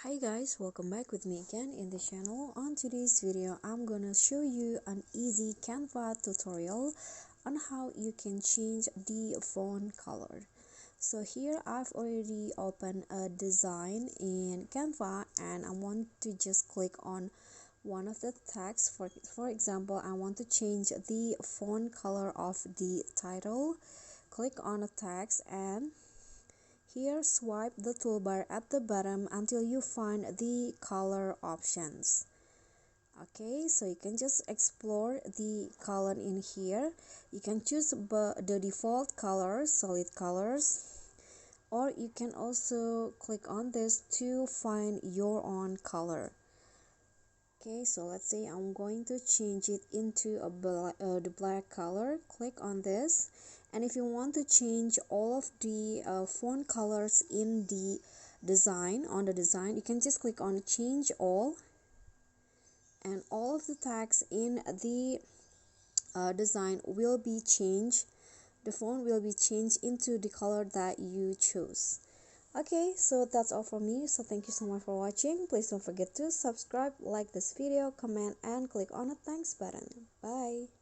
Hi guys, welcome back with me again in the channel. On today's video, I'm gonna show you an easy Canva tutorial on how you can change the font color. So here I've already opened a design in Canva and I want to just click on one of the text. For example, I want to change the font color of the title. Click on a text and here, swipe the toolbar at the bottom until you find the color options. Okay, so you can just explore the color in here. You can choose the default colors, solid colors, or you can also click on this to find your own color. Okay, so let's say I'm going to change it into the black color. Click on this, and if you want to change all of the font colors in the design, you can just click on change all, and all of the text in the design will be changed. The font will be changed into the color that you choose. Okay, so that's all from me. So thank you so much for watching. Please don't forget to subscribe, like this video, comment, and click on the thanks button. Bye.